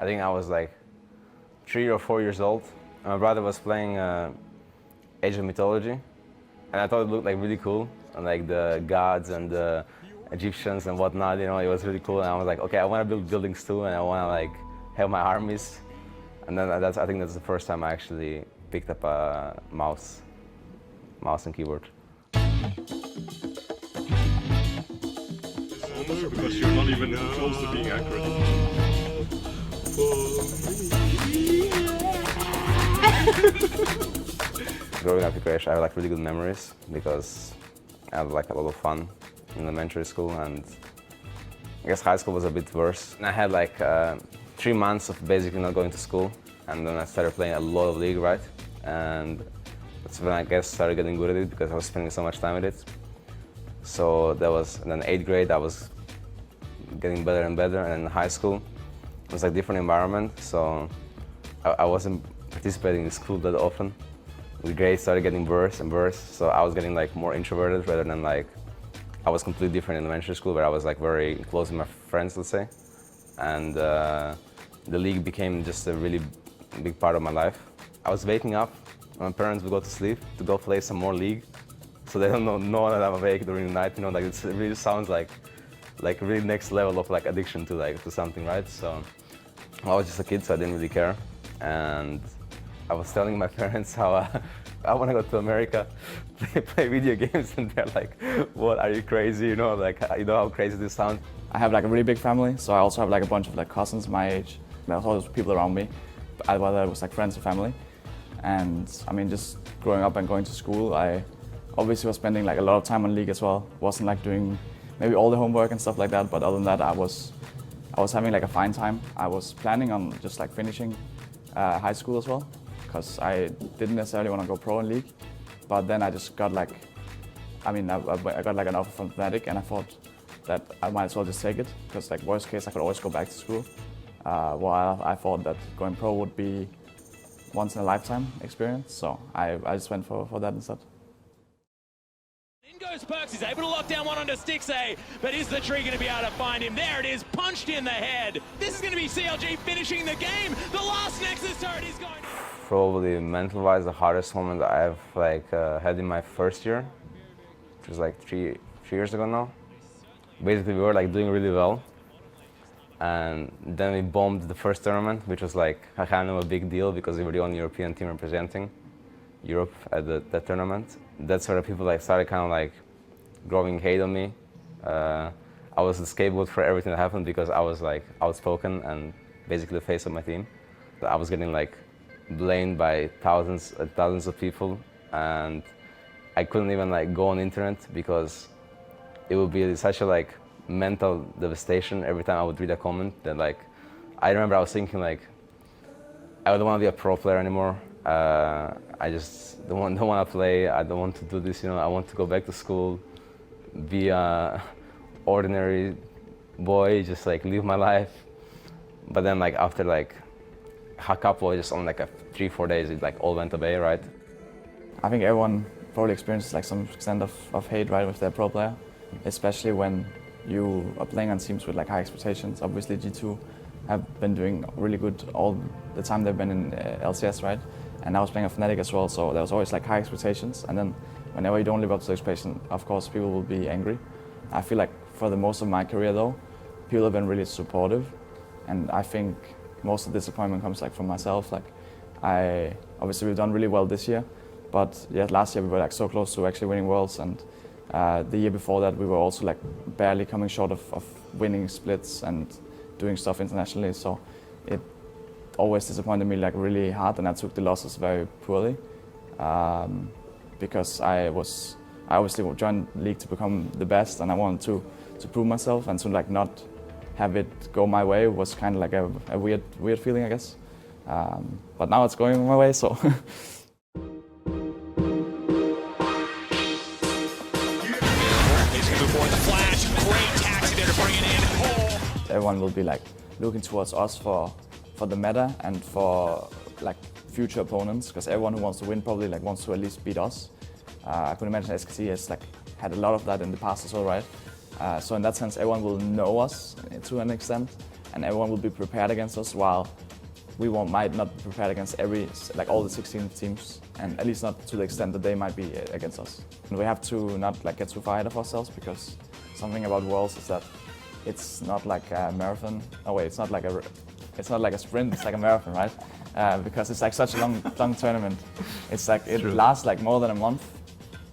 think I was like 3 or 4 years old. And my brother was playing Age of Mythology, and I thought it looked like really cool, and like the gods and the Egyptians and whatnot. You know, it was really cool. And I was like, okay, I want to build buildings too, and I want to like have my armies. And then I think that's the first time I actually picked up a mouse and keyboard. Because you're not even close to being accurate. Growing up in Croatia, I have like really good memories because I had like a lot of fun in elementary school, and I guess high school was a bit worse. And I had like 3 months of basically not going to school, and then I started playing a lot of League, right? And that's when I guess started getting good at it because I was spending so much time with it. So that was, and then 8th grade I was getting better and better, and in high school it was like a different environment, so I wasn't participating in school that often. The grades started getting worse and worse, so I was getting like more introverted rather than like, I was completely different in elementary school where I was like very close with my friends, let's say. And the League became just a really big part of my life. I was waking up, my parents would go to sleep to go play some more League, so they don't know that I'm awake during the night, you know, like it really sounds like really next level of like addiction to something, right? So I was just a kid, so I didn't really care. And I was telling my parents how I want to go to America, play video games, and they're like, "What? Are you crazy? You know, like you know how crazy this sounds." I have like a really big family, so I also have like a bunch of like cousins my age. There's all those people around me, whether it was like friends or family. And I mean, just growing up and going to school, I obviously was spending like a lot of time on League as well. Wasn't like doing maybe all the homework and stuff like that, but other than that, I was having like a fine time. I was planning on just like finishing high school as well, because I didn't necessarily want to go pro in League. But then I just got like, I got like an offer from Fnatic, and I thought that I might as well just take it, because like worst case I could always go back to school. While I thought that going pro would be once in a lifetime experience, so I just went for that instead. In goes Perkz, he's able to lock down one onto Stixay, but is the tree going to be able to find him? There it is, punched in the head. This is going to be CLG finishing the game. The last Nexus turret is going. Probably mental-wise, the hardest moment I've like had in my first year, which was like three years ago now. Basically, we were like doing really well, and then we bombed the first tournament, which was like kind of a big deal because we were the only European team representing Europe at that tournament. That's where people like started kind of like growing hate on me. I was the scapegoat for everything that happened because I was like outspoken and basically the face of my team. I was getting like blamed by thousands of people, and I couldn't even like go on internet because it would be such a like mental devastation every time I would read a comment that like, I remember I was thinking like, I don't want to be a pro player anymore. I just don't want to play. I don't want to do this, you know. I want to go back to school, be a ordinary boy, just like live my life. But then like after like a couple, just on like 3-4 days, it like all went away, right? I think everyone probably experiences like some extent of hate, right, with their pro player, especially when you are playing on teams with like high expectations. Obviously G2 have been doing really good all the time they've been in LCS, right? And I was playing a Fnatic as well, so there was always like high expectations. And then whenever you don't live up to the expectation, of course, people will be angry. I feel like for the most of my career though, people have been really supportive. And I think most of the disappointment comes like from myself. Like obviously we've done really well this year, but yeah, last year we were like so close to actually winning Worlds, and the year before that we were also like barely coming short of winning splits and doing stuff internationally. So it always disappointed me like really hard, and I took the losses very poorly because I obviously joined League to become the best, and I wanted to prove myself, and to like not have it go my way was kind of like a weird feeling, I guess. But now it's going my way, so. Everyone will be like looking towards us for the meta and for like future opponents, because everyone who wants to win probably like wants to at least beat us. I could imagine SKT has like had a lot of that in the past as well, right? So in that sense, everyone will know us to an extent, and everyone will be prepared against us, while we might not be prepared against all the 16 teams, and at least not to the extent that they might be against us. And we have to not get too far ahead of ourselves, because something about Worlds is that it's not like a marathon. Oh wait, it's not like a sprint. It's like a marathon, right? Because it's like such a long tournament. It's like it lasts like more than a month,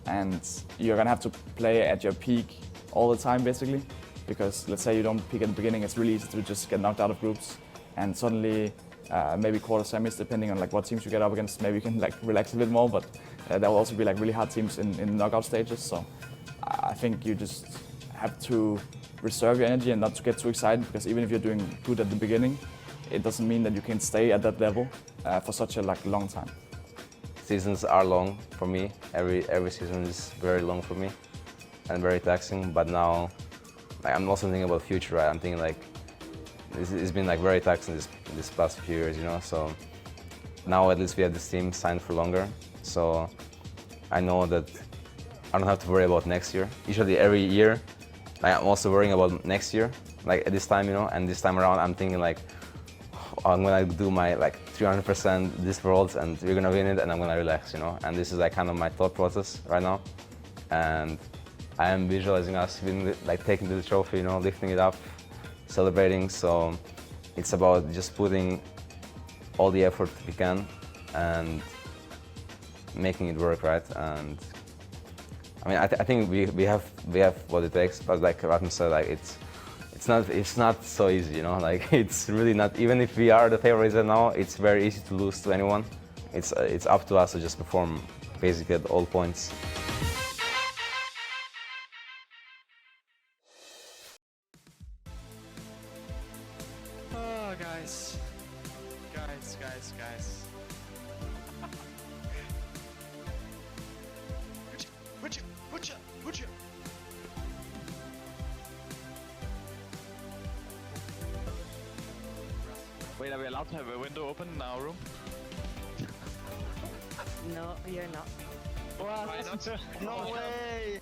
and you're gonna have to play at your peak all the time, basically. Because let's say you don't peak at the beginning, it's really easy to just get knocked out of groups, and suddenly maybe quarter semis, depending on like what teams you get up against, maybe you can like relax a bit more. But there will also be like really hard teams in the knockout stages. So I think you just have to reserve your energy and not to get too excited, because even if you're doing good at the beginning, it doesn't mean that you can stay at that level for such a long time. Seasons are long for me. Every season is very long for me and very taxing. But now, like, I'm also thinking about future. Right? I'm thinking like it's been like very taxing this past few years, you know. So now at least we have this team signed for longer. So I know that I don't have to worry about next year. Usually every year, I'm also worrying about next year, like at this time, you know. And this time around, I'm thinking like, I'm gonna do my like 300% this Worlds, and we're gonna win it, and I'm gonna relax, you know. And this is like kind of my thought process right now. And I am visualizing us like taking the trophy, you know, lifting it up, celebrating. So it's about just putting all the effort we can and making it work, right? And I mean, I think we have what it takes, but like Rasmus said, like it's not so easy, you know. Like it's really not. Even if we are the favorites right now, it's very easy to lose to anyone. It's up to us to just perform basically at all points. Oh, guys. Would you? Wait, are we allowed to have a window open in our room? No, you're not. Why not? No way!